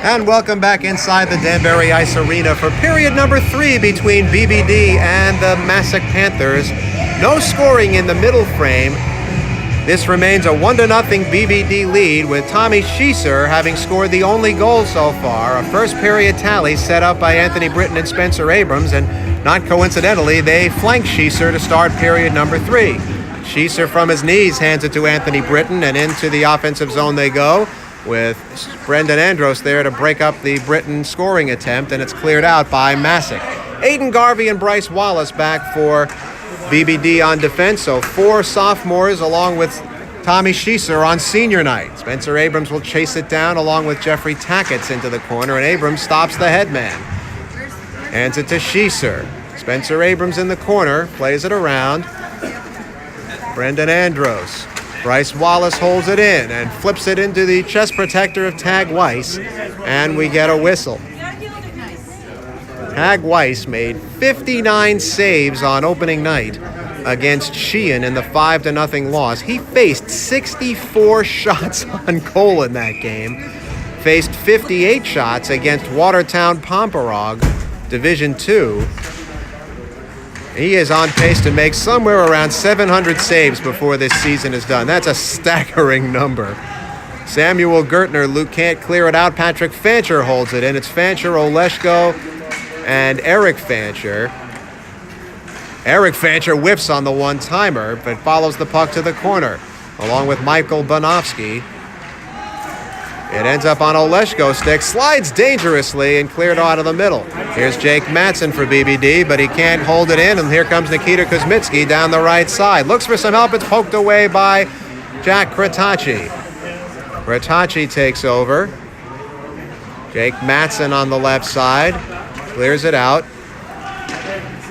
And welcome back inside the Danbury Ice Arena for period number 3 between BBD and the Masuk Panthers. No scoring in the middle frame. This remains a 1-0 BBD lead, with Tommy Schieser having scored the only goal so far. A first period tally set up by Anthony Britton and Spencer Abrams, and not coincidentally, they flanked Schieser to start period number 3. Schieser from his knees hands it to Anthony Britton, and into the offensive zone they go, with Brendan Andros there to break up the Britton scoring attempt, and it's cleared out by Masuk. Aiden Garvey and Bryce Wallace back for BBD on defense, so 4 sophomores along with Tommy Schieser on senior night. Spencer Abrams will chase it down along with Jeffrey Tackett into the corner, and Abrams stops the headman. Hands it to Schieser. Spencer Abrams in the corner, plays it around. Brendan Andros. Bryce Wallace holds it in and flips it into the chest protector of Tag Weiss, and we get a whistle. Tag Weiss made 59 saves on opening night against Sheehan in the 5-0 loss. He faced 64 shots on goal in that game, faced 58 shots against Watertown Pomperog, Division II. He is on pace to make somewhere around 700 saves before this season is done. That's a staggering number. Samuel Gertner, Luke can't clear it out. Patrick Fancher holds it in. It's Fancher, Oleshko, and Eric Fancher. Eric Fancher whiffs on the one-timer, but follows the puck to the corner, along with Michael Bonofsky. It ends up on Oleshko's stick, slides dangerously, and cleared out of the middle. Here's Jake Matson for BBD, but he can't hold it in, and here comes Nikita Kuzmitsky down the right side. Looks for some help, it's poked away by Jack Kratacci. Kratacci takes over. Jake Matson on the left side, clears it out.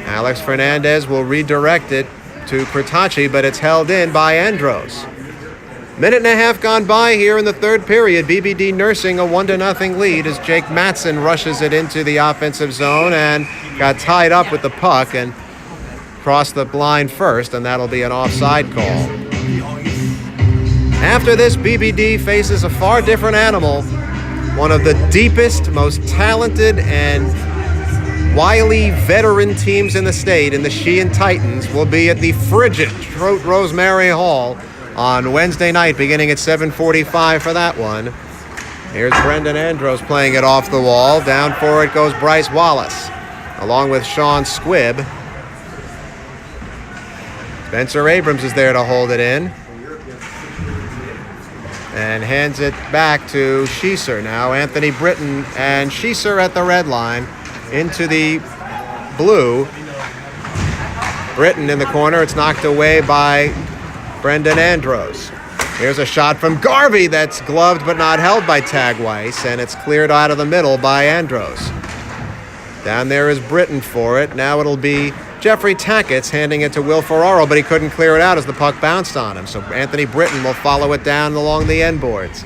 Alex Fernandez will redirect it to Kratacci, but it's held in by Andros. Minute and a half gone by here in the third period. BBD nursing a 1-0 lead as Jake Matson rushes it into the offensive zone and got tied up with the puck and crossed the line first, and that'll be an offside call. After this, BBD faces a far different animal. One of the deepest, most talented, and wily veteran teams in the state, in the Sheehan Titans, will be at the frigid Trout Rosemary Hall on Wednesday night, beginning at 7:45 for that one. Here's Brendan Andros playing it off the wall. Down for it goes Bryce Wallace, along with Sean Squibb. Spencer Abrams is there to hold it in, and hands it back to Schieser. Now Anthony Britton and Schieser at the red line, into the blue. Britton in the corner. It's knocked away by Brendan Andros. Here's a shot from Garvey that's gloved but not held by Tag Weiss, and it's cleared out of the middle by Andros. Down there is Britton for it. Now it'll be Jeffrey Tackett handing it to Will Ferraro, but he couldn't clear it out as the puck bounced on him. So Anthony Britton will follow it down along the end boards.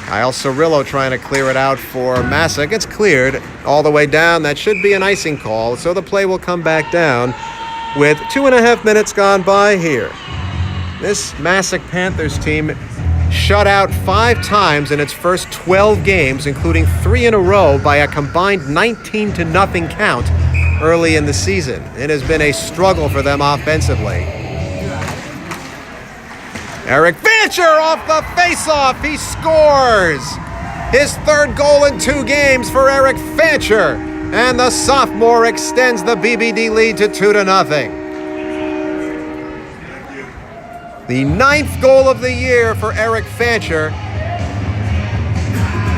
Kyle Cirillo trying to clear it out for Masuk. It's cleared all the way down. That should be an icing call, so the play will come back down with 2.5 minutes gone by here. This Masuk Panthers team shut out 5 times in its first 12 games, including 3 in a row by a combined 19-0 count early in the season. It has been a struggle for them offensively. Eric Fancher off the faceoff. He scores his 3rd goal in 2 games for Eric Fancher, and the sophomore extends the BBD lead to 2-0. The 9th goal of the year for Eric Fancher.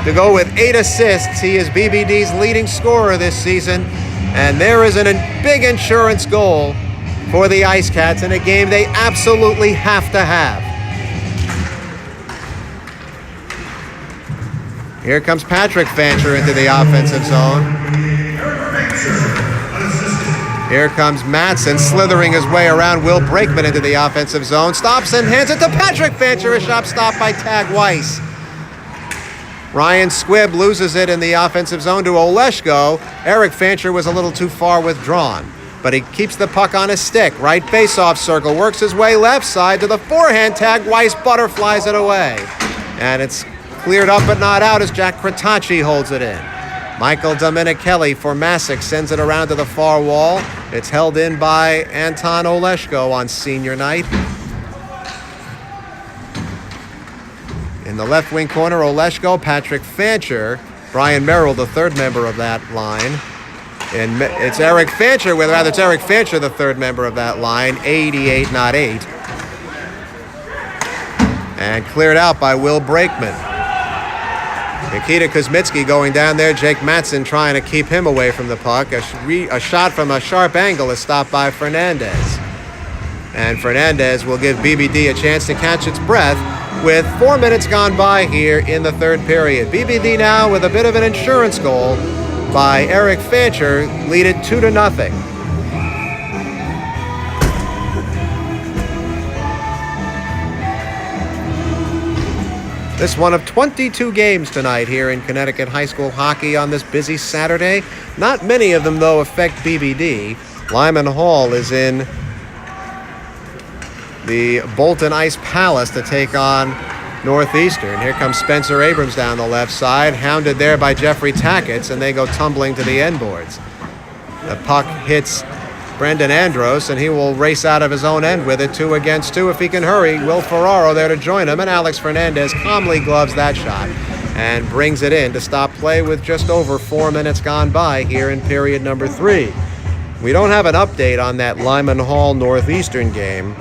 To go with 8 assists, he is BBD's leading scorer this season, and there is a big insurance goal for the Ice Cats in a game they absolutely have to have. Here comes Patrick Fancher into the offensive zone. Here comes Matson slithering his way around Will Brakeman into the offensive zone. Stops and hands it to Patrick Fancher. A shot stop by Tag Weiss. Ryan Squibb loses it in the offensive zone to Oleshko. Eric Fancher was a little too far withdrawn, but he keeps the puck on his stick. Right face-off circle, works his way left side to the forehand. Tag Weiss butterflies it away. And it's cleared up but not out as Jack Kratacci holds it in. Michael Dominichelli for Masuk sends it around to the far wall. It's held in by Anton Oleshko on senior night. In the left wing corner, Oleshko, Patrick Fancher, Brian Merrill, the third member of that line. And it's Eric Fancher, it's Eric Fancher, the third member of that line, 88, not 8. And cleared out by Will Brakeman. Nikita Kuzmitsky going down there. Jake Mattson trying to keep him away from the puck. A shot from a sharp angle is stopped by Fernandez. And Fernandez will give BBD a chance to catch its breath with 4 minutes gone by here in the third period. BBD now with a bit of an insurance goal by Eric Fancher, lead it 2-0. This one of 22 games tonight here in Connecticut high school hockey on this busy Saturday. Not many of them, though, affect BBD. Lyman Hall is in the Bolton Ice Palace to take on Northeastern. Here comes Spencer Abrams down the left side, hounded there by Jeffrey Tackett, and they go tumbling to the end boards. The puck hits Brendan Andros, and he will race out of his own end with it, 2 against 2 if he can hurry. Will Ferraro there to join him, and Alex Fernandez calmly gloves that shot and brings it in to stop play with just over 4 minutes gone by here in period number 3. We don't have an update on that Lyman Hall Northeastern game.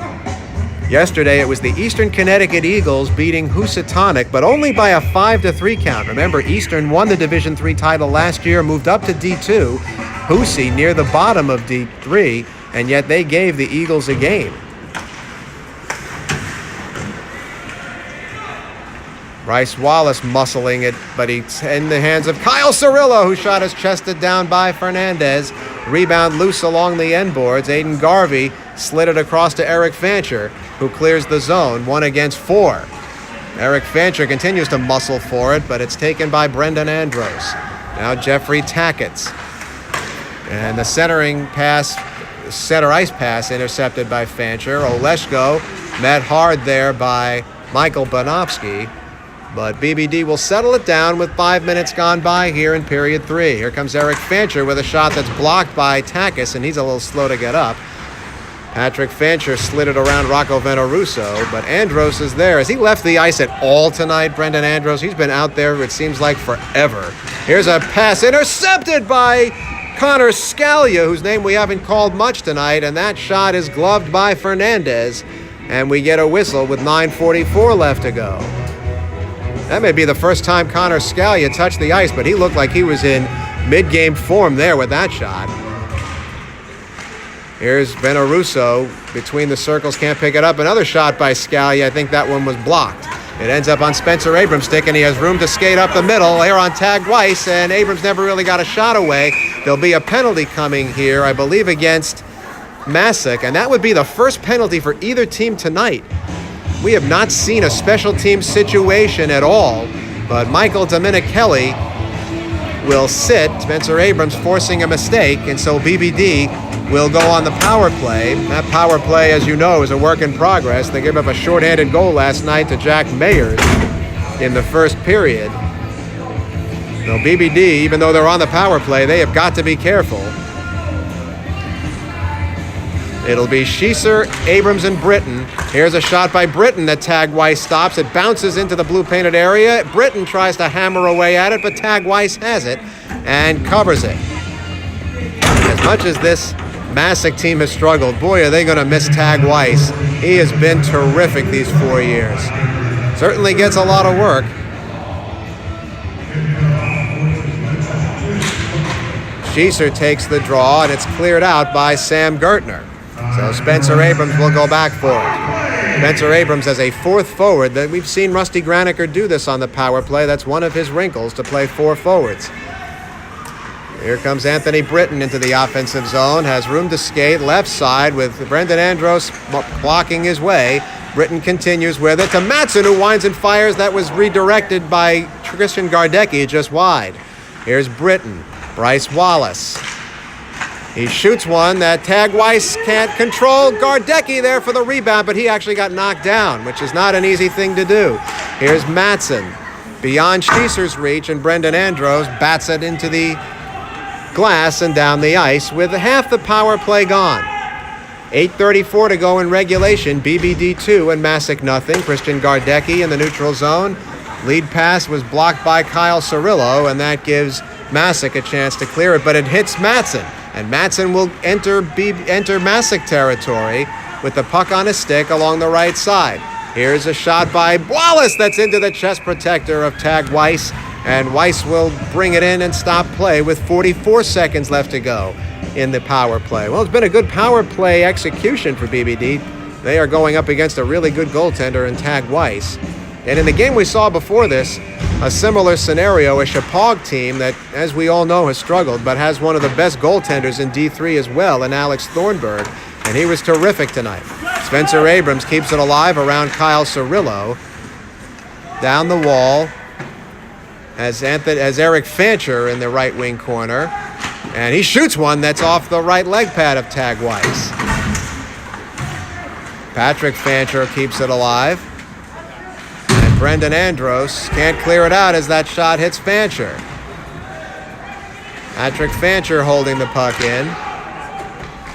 Yesterday, it was the Eastern Connecticut Eagles beating Housatonic, but only by a 5-3 count. Remember, Eastern won the Division III title last year, moved up to D2. Hoosie near the bottom of D3, and yet they gave the Eagles a game. Bryce Wallace muscling it, but it's in the hands of Kyle Cirillo, who shot is chested down by Fernandez. Rebound loose along the end boards. Aiden Garvey slid it across to Eric Fancher, who clears the zone, 1 against 4. Eric Fancher continues to muscle for it, but it's taken by Brendan Andros. Now Jeffrey Tackett. And the center ice pass intercepted by Fancher. Oleshko met hard there by Michael Bonofsky. But BBD will settle it down with 5 minutes gone by here in period 3. Here comes Eric Fancher with a shot that's blocked by Tackett, and he's a little slow to get up. Patrick Fancher slid it around Rocco Veneruso, but Andros is there. Has he left the ice at all tonight, Brendan Andros? He's been out there, it seems like, forever. Here's a pass intercepted by Connor Scalia, whose name we haven't called much tonight, and that shot is gloved by Fernandez, and we get a whistle with 9:44 left to go. That may be the first time Connor Scalia touched the ice, but he looked like he was in mid-game form there with that shot. Here's Veneruso between the circles, can't pick it up. Another shot by Scalia. I think that one was blocked. It ends up on Spencer Abrams' stick, and he has room to skate up the middle. Here on Tag Weiss, and Abrams never really got a shot away. There'll be a penalty coming here, I believe, against Masuk, and that would be the first penalty for either team tonight. We have not seen a special team situation at all, but Michael Dominichelli will sit. Spencer Abrams forcing a mistake, and so BBD will go on the power play. That power play, as you know, is a work in progress. They gave up a shorthanded goal last night to Jack Mayers in the first period. So BBD, even though they're on the power play, they have got to be careful. It'll be Schieser, Abrams, and Britton. Here's a shot by Britton that Tag Weiss stops. It bounces into the blue-painted area. Britton tries to hammer away at it, but Tag Weiss has it and covers it. As much as this Masuk team has struggled, boy, are they going to miss Tag Weiss. He has been terrific these 4 years. Certainly gets a lot of work. Schieser takes the draw, and it's cleared out by Sam Gertner. So Spencer Abrams will go back for it. Spencer Abrams as a fourth forward. That we've seen Rusty Graniker do this on the power play. That's one of his wrinkles, to play 4 forwards. Here comes Anthony Britton into the offensive zone. Has room to skate left side with Brendan Andros blocking his way. Britton continues with it to Mattson, who winds and fires. That was redirected by Christian Gardecki just wide. Here's Britton. Bryce Wallace. He shoots one that Tag Weiss can't control. Gardecki there for the rebound, but he actually got knocked down, which is not an easy thing to do. Here's Mattson. beyond Schieser's reach, and Brendan Andros bats it into the glass and down the ice with half the power play gone. 8:34 to go in regulation. BBD 2 and Masuk nothing. Christian Gardecki in the neutral zone. Lead pass was blocked by Kyle Cirillo, and that gives Masuk a chance to clear it, but it hits Matson, and Matson will enter Masuk territory with the puck on his stick along the right side. Here's a shot by Wallace that's into the chest protector of Tag Weiss, and Weiss will bring it in and stop play with 44 seconds left to go in the power play. Well, it's been a good power play execution for BBD. They are going up against a really good goaltender in Tag Weiss. And in the game we saw before this, a similar scenario, a Chapag team that, as we all know, has struggled, but has one of the best goaltenders in D3 as well, in Alex Thornburg, and he was terrific tonight. Spencer Abrams keeps it alive around Kyle Cirillo. Down the wall as Eric Fancher in the right wing corner, and he shoots one that's off the right leg pad of Tag Weiss. Patrick Fancher keeps it alive. Brendan Andros can't clear it out as that shot hits Fancher. Patrick Fancher holding the puck in.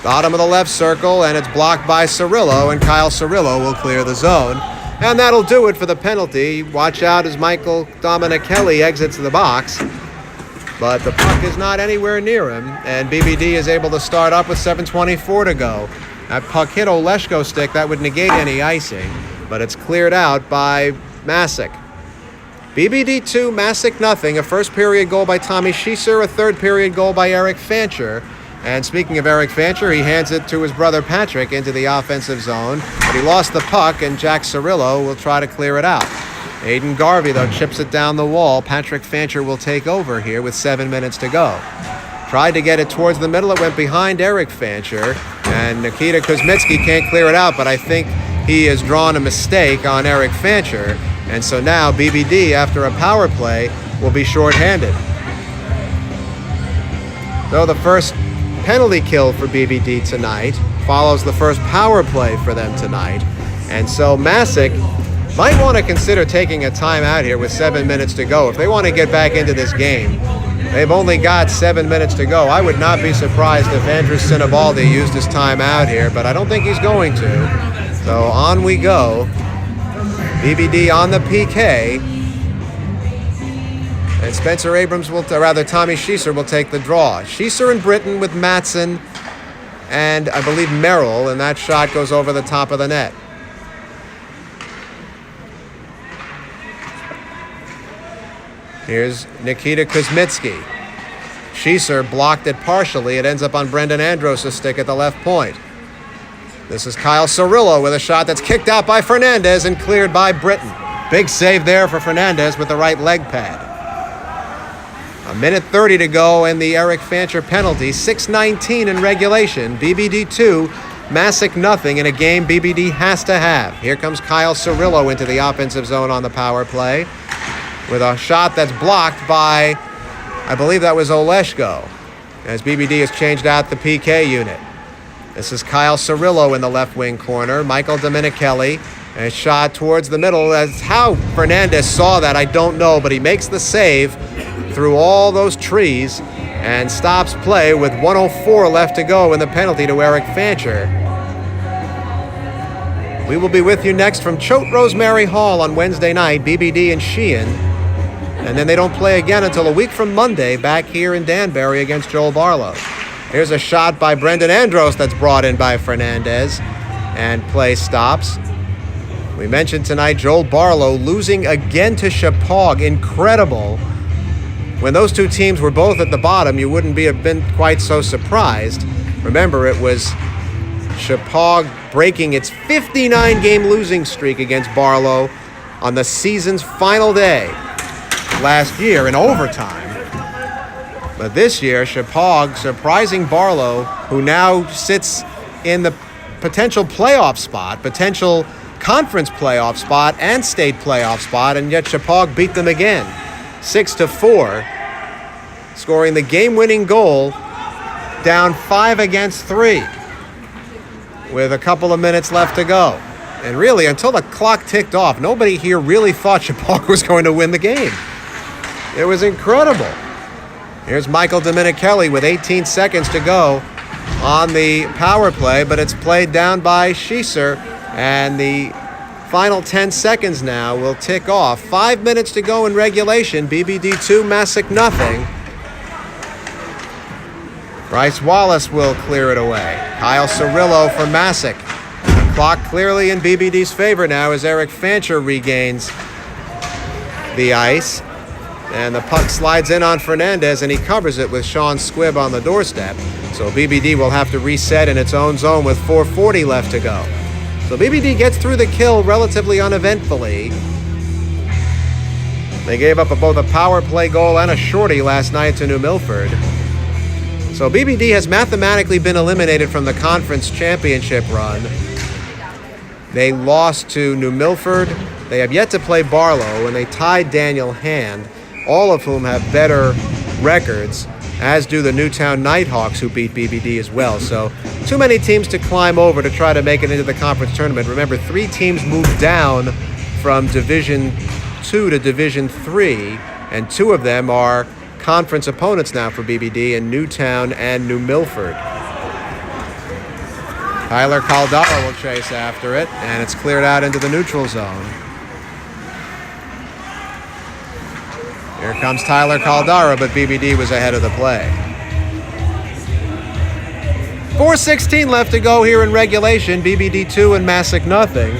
Bottom of the left circle, and it's blocked by Cirillo, and Kyle Cirillo will clear the zone. And that'll do it for the penalty. Watch out as Michael Dominicelli exits the box. But the puck is not anywhere near him, and BBD is able to start up with 7:24 to go. That puck hit Oleshko's stick. That would negate any icing, but it's cleared out by Masuk. BBD 2, Masuk nothing. A first period goal by Tommy Schieser, a third period goal by Eric Fancher. And speaking of Eric Fancher, he hands it to his brother Patrick into the offensive zone. But he lost the puck, and Jack Cirillo will try to clear it out. Aiden Garvey, though, chips it down the wall. Patrick Fancher will take over here with 7 minutes to go. Tried to get it towards the middle. It went behind Eric Fancher. And Nikita Kuzmitsky can't clear it out, but I think he has drawn a mistake on Eric Fancher. And so now BBD, after a power play, will be shorthanded. So the first penalty kill for BBD tonight follows the first power play for them tonight. And so Masuk might want to consider taking a timeout here with 7 minutes to go. If they want to get back into this game, they've only got 7 minutes to go. I would not be surprised if Andrew Sinibaldi used his timeout here, but I don't think he's going to. So on we go. BBD on the PK, and Spencer Abrams Tommy Schieser will take the draw. Schieser and Britton with Matson and I believe Merrill, and that shot goes over the top of the net. Here's Nikita Kuzmitsky. Schieser blocked it partially. It ends up on Brendan Andros' stick at the left point. This is Kyle Cirillo with a shot that's kicked out by Fernandez and cleared by Britton. Big save there for Fernandez with the right leg pad. 1:30 to go and the Eric Fancher penalty. 6:19 in regulation. BBD 2, Masuk nothing in a game BBD has to have. Here comes Kyle Cirillo into the offensive zone on the power play with a shot that's blocked by, I believe that was Oleshko, as BBD has changed out the PK unit. This is Kyle Cirillo in the left wing corner. Michael Dominicelli, a shot towards the middle. As how Fernandez saw that, I don't know, but he makes the save through all those trees and stops play with 1:04 left to go in the penalty to Eric Fancher. We will be with you next from Choate Rosemary Hall on Wednesday night, BBD and Sheehan. And then they don't play again until a week from Monday back here in Danbury against Joel Barlow. Here's a shot by Brendan Andros that's brought in by Fernandez, and play stops. We mentioned tonight Joel Barlow losing again to Chapag. Incredible. When those two teams were both at the bottom, you wouldn't have been quite so surprised. Remember, it was Chapag breaking its 59-game losing streak against Barlow on the season's final day last year in overtime. But this year, Chapag surprising Barlow, who now sits in the potential playoff spot, potential conference playoff spot, and state playoff spot, and yet Chapag beat them again, 6-4, scoring the game-winning goal down 5-3 with a couple of minutes left to go. And really, until the clock ticked off, nobody here really thought Chappaq was going to win the game. It was incredible. Here's Michael Dominichelli with 18 seconds to go on the power play, but it's played down by Schieser, and the final 10 seconds now will tick off. 5 minutes to go in regulation. BBD 2, Masuk nothing. Bryce Wallace will clear it away. Kyle Cirillo for Masuk. Clock clearly in BBD's favor now as Eric Fancher regains the ice. And the puck slides in on Fernandez, and he covers it with Sean Squibb on the doorstep. So BBD will have to reset in its own zone with 4:40 left to go. So BBD gets through the kill relatively uneventfully. They gave up both a power play goal and a shorty last night to New Milford. So BBD has mathematically been eliminated from the conference championship run. They lost to New Milford. They have yet to play Barlow, and they tied Daniel Hand, all of whom have better records, as do the Newtown Nighthawks, who beat BBD as well. So too many teams to climb over to try to make it into the conference tournament. Remember, 3 teams moved down from Division 2 to Division 3, and 2 of them are conference opponents now for BBD in Newtown and New Milford. Tyler Caldara will chase after it, and it's cleared out into the neutral zone. Here comes Tyler Caldara, but BBD was ahead of the play. 4:16 left to go here in regulation. BBD 2 and Masuk nothing.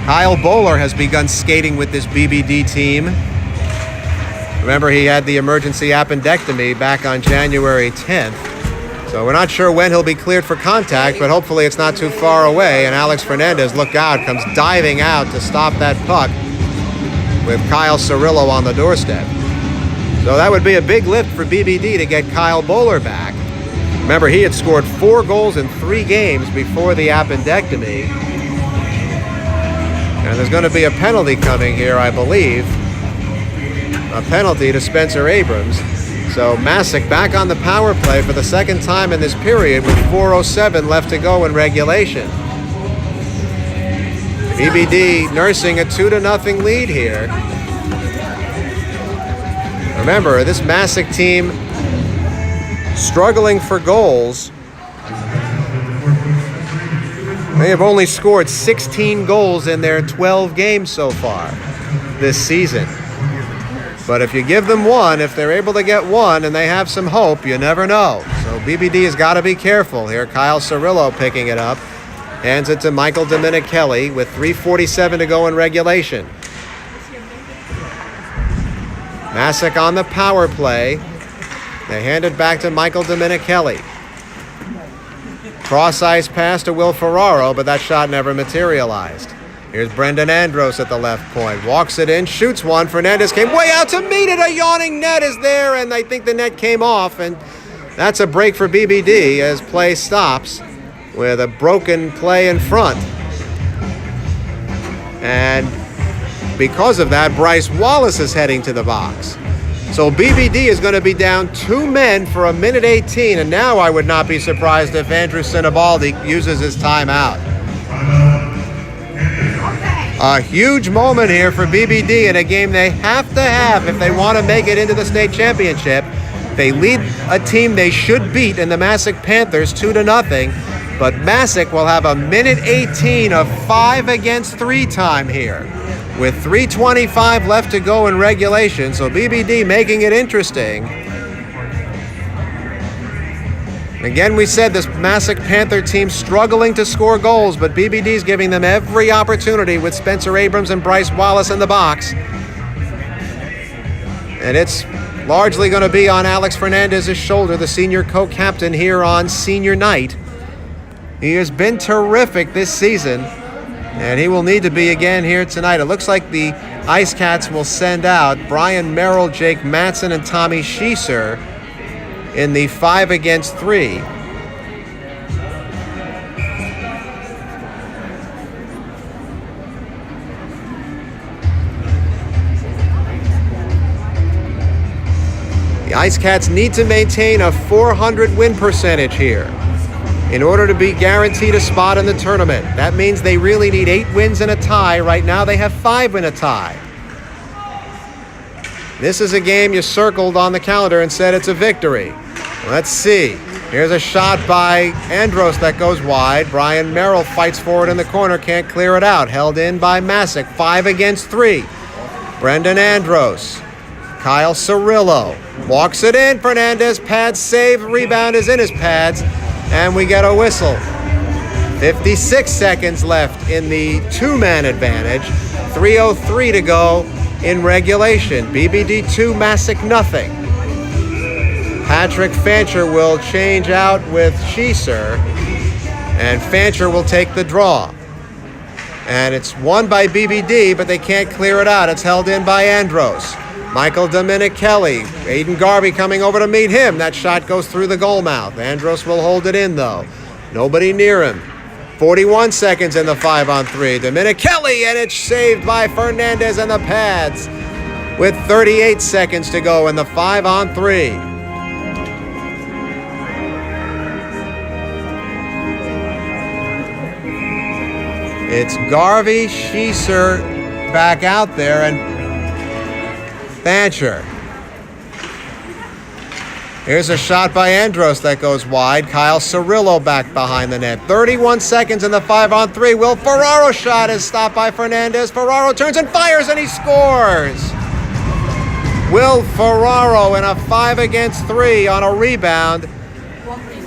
Kyle Bowler has begun skating with this BBD team. Remember, he had the emergency appendectomy back on January 10th. So we're not sure when he'll be cleared for contact, but hopefully it's not too far away. And Alex Fernandez, look out, comes diving out to stop that puck with Kyle Cirillo on the doorstep. So that would be a big lift for BBD to get Kyle Bowler back. Remember, he had scored 4 goals in 3 games before the appendectomy. And there's going to be a penalty coming here, I believe. A penalty to Spencer Abrams. So Masuk back on the power play for the second time in this period with 4:07 left to go in regulation. BBD nursing a 2-0 lead here. Remember, this Masuk team struggling for goals. They have only scored 16 goals in their 12 games so far this season. But if you give them one, if they're able to get one and they have some hope, you never know. So BBD has got to be careful here. Kyle Cirillo picking it up. Hands it to Michael Dominichelli with 3:47 to go in regulation. Masuk on the power play. They hand it back to Michael Dominichelli. Cross-ice pass to Will Ferraro, but that shot never materialized. Here's Brendan Andros at the left point. Walks it in, shoots one. Fernandez came way out to meet it. A yawning net is there, and I think the net came off. And that's a break for BBD as play stops with a broken play in front. And because of that, Bryce Wallace is heading to the box. So BBD is going to be down 2 men for 1:18, and now I would not be surprised if Andrew Sinibaldi uses his timeout. A huge moment here for BBD in a game they have to have if they want to make it into the state championship. They lead a team they should beat in the Masuk Panthers 2-0, but Masuk will have 1:18 of 5-against-3 time here with 3:25 left to go in regulation. So BBD making it interesting. Again, we said this Masuk Panther team struggling to score goals, but BBD's giving them every opportunity with Spencer Abrams and Bryce Wallace in the box. And it's largely going to be on Alex Fernandez's shoulder, the senior co-captain here on senior night. He has been terrific this season, and he will need to be again here tonight. It looks like the Ice Cats will send out Brian Merrill, Jake Matson, and Tommy Schieser in the 5-against-3. The Ice Cats need to maintain a .400 win percentage here. in order to be guaranteed a spot in the tournament. That means they really need 8 wins and a tie. Right now they have 5 in a tie. This is a game you circled on the calendar and said it's a victory. Let's see. Here's a shot by Andros that goes wide. Brian Merrill fights forward in the corner, can't clear it out. Held in by Masuk. 5 against 3. Brendan Andros. Kyle Cirillo walks it in. Fernandez pads save. Rebound is in his pads. And we get a whistle. 56 seconds left in the 2-man advantage. 3:03 to go in regulation. BBD 2, Masuk nothing. Patrick Fancher will change out with Schieser. And Fancher will take the draw. And it's won by BBD, but they can't clear it out. It's held in by Andros. Michael Dominichelli, Aiden Garvey coming over to meet him. That shot goes through the goal mouth. Andros will hold it in, though. Nobody near him. 41 seconds in the 5-on-3. Dominichelli, and it's saved by Fernandez and the pads with 38 seconds to go in the 5-on-3. It's Garvey, Schieser back out there, and Fancher. Here's a shot by Andros that goes wide. Kyle Cirillo back behind the net. 31 seconds in the 5-on-3. Will Ferraro's shot is stopped by Fernandez. Ferraro turns and fires, and he scores. Will Ferraro in a 5 against 3 on a rebound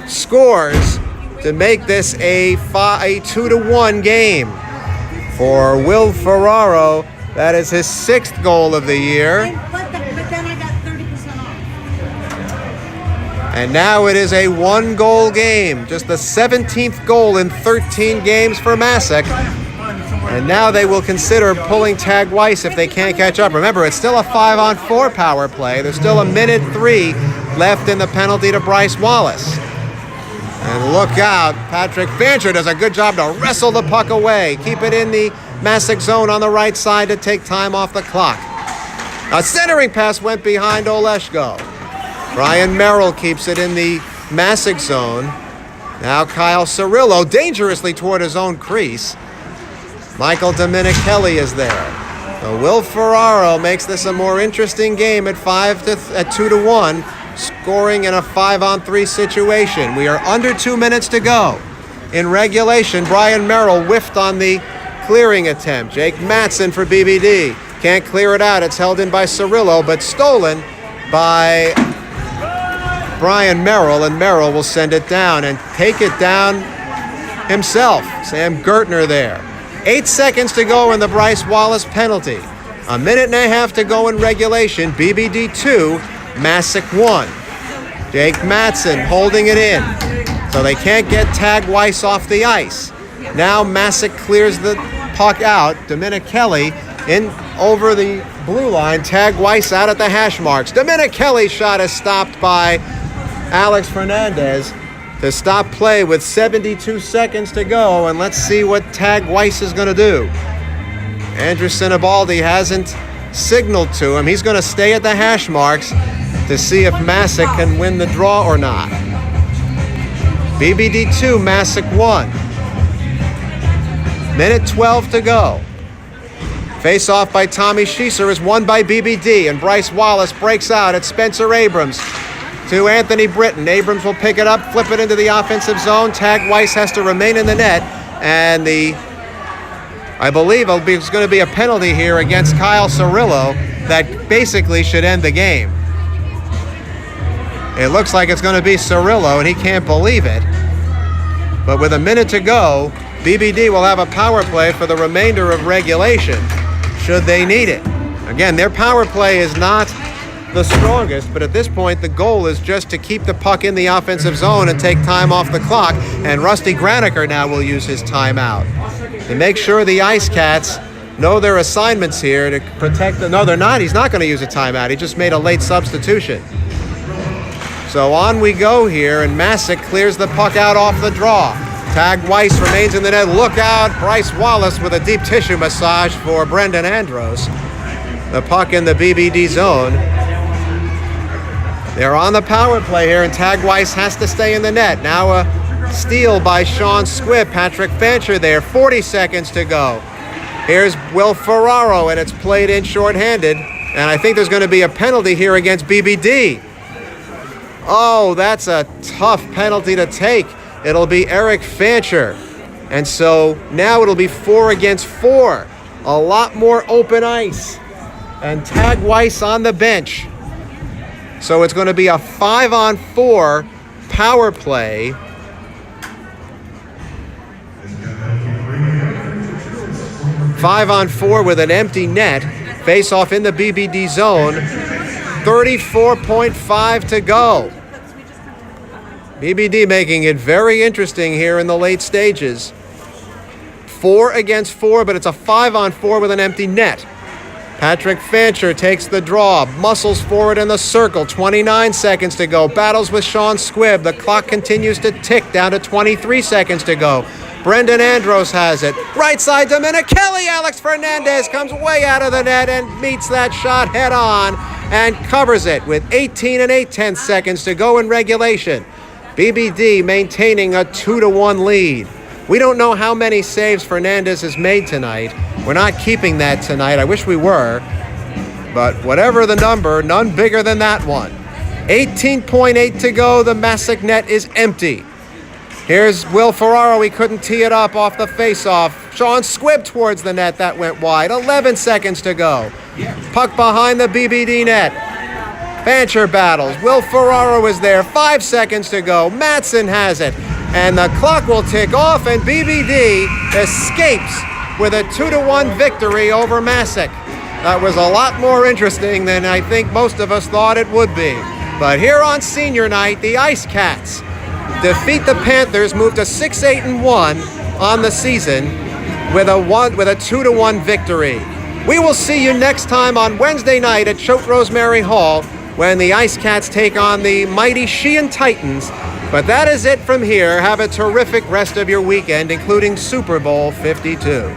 scores to make this a 2-1 game for Will Ferraro. That is his 6th goal of the year. But then I got 30% off. And now it is a 1-goal game. Just the 17th goal in 13 games for Masuk. And now they will consider pulling Tag Weiss if they can't catch up. Remember, it's still a 5-on-4 power play. There's still 1:03 left in the penalty to Bryce Wallace. And look out, Patrick Fancher does a good job to wrestle the puck away. Keep it in the Masuk zone on the right side to take time off the clock. A centering pass went behind Oleshko. Brian Merrill keeps it in the Masuk zone. Now Kyle Cirillo dangerously toward his own crease. Michael Dominichelli is there. So Will Ferraro makes this a more interesting game at 2-1, scoring in a 5-on-3 situation. We are under 2 minutes to go. In regulation, Brian Merrill whiffed on the clearing attempt. Jake Mattson for BBD. Can't clear it out. It's held in by Cirillo, but stolen by Brian Merrill, and Merrill will send it down and take it down himself. Sam Gertner there. 8 seconds to go in the Bryce Wallace penalty. 1.5 minutes to go in regulation. BBD 2, Masuk 1. Jake Mattson holding it in. So they can't get Tag Weiss off the ice. Now Masuk clears the puck out. Dominichelli in over the blue line. Tag Weiss out at the hash marks. Dominichelli's shot is stopped by Alex Fernandez to stop play with 72 seconds to go. And let's see what Tag Weiss is going to do. Andrew Sinibaldi hasn't signaled to him. He's going to stay at the hash marks to see if Masuk can win the draw or not. BBD 2, Masuk 1. Minute 12 to go. Face off by Tommy Schieser is won by BBD, and Bryce Wallace breaks out at Spencer Abrams to Anthony Britton. Abrams will pick it up, flip it into the offensive zone. Tag Weiss has to remain in the net, and I believe it's going to be a penalty here against Kyle Cirillo that basically should end the game. It looks like it's going to be Cirillo, and he can't believe it. But with 1 minute to go, BBD will have a power play for the remainder of regulation, should they need it. Again, their power play is not the strongest, but at this point, the goal is just to keep the puck in the offensive zone and take time off the clock, and Rusty Graniker now will use his timeout to make sure the Ice Cats know their assignments here to protect them. No, they're not. He's not going to use a timeout. He just made a late substitution. So on we go here, and Masuk clears the puck out off the draw. Tag Weiss remains in the net. Look out, Bryce Wallace with a deep tissue massage for Brendan Andros. The puck in the BBD zone. They're on the power play here, and Tag Weiss has to stay in the net. Now a Steal by Sean Squibb. Patrick Fancher there. 40 seconds to go. Here's Will Ferraro, and it's played in shorthanded. And I think there's going to be a penalty here against BBD. Oh, that's a tough penalty to take. It'll be Eric Fancher. And so now it'll be 4 against 4. A lot more open ice. And Tag Weiss on the bench. So it's going to be a 5-on-4 power play. Five-on-4 with an empty net. Face off in the BBD zone. 34.5 to go. BBD making it very interesting here in the late stages. 4 against 4, but it's a 5-on-4 with an empty net. Patrick Fancher takes the draw, muscles forward in the circle, 29 seconds to go, battles with Sean Squibb. The clock continues to tick down to 23 seconds to go. Brendan Andros has it. Right side to Minikeli. Alex Fernandez comes way out of the net and meets that shot head on and covers it with 18 and 8/10 seconds to go in regulation. BBD maintaining a 2-1 lead. We don't know how many saves Fernandez has made tonight. We're not keeping that tonight. I wish we were. But whatever the number, none bigger than that one. 18.8 to go. The Masuk net is empty. Here's Will Ferraro. He couldn't tee it up off the face-off. Sean Squibb towards the net. That went wide. 11 seconds to go. Puck behind the BBD net. Fancher battles. Will Ferraro is there. 5 seconds to go. Matson has it. And the clock will tick off, and BBD escapes with a 2-1 victory over Masuk. That was a lot more interesting than I think most of us thought it would be. But here on senior night, the Ice Cats defeat the Panthers, move to 6-8-1 on the season with a 2-1 victory. We will see you next time on Wednesday night at Choate Rosemary Hall when the Ice Cats take on the mighty Sheehan Titans. But that is it from here. Have a terrific rest of your weekend, including Super Bowl 52.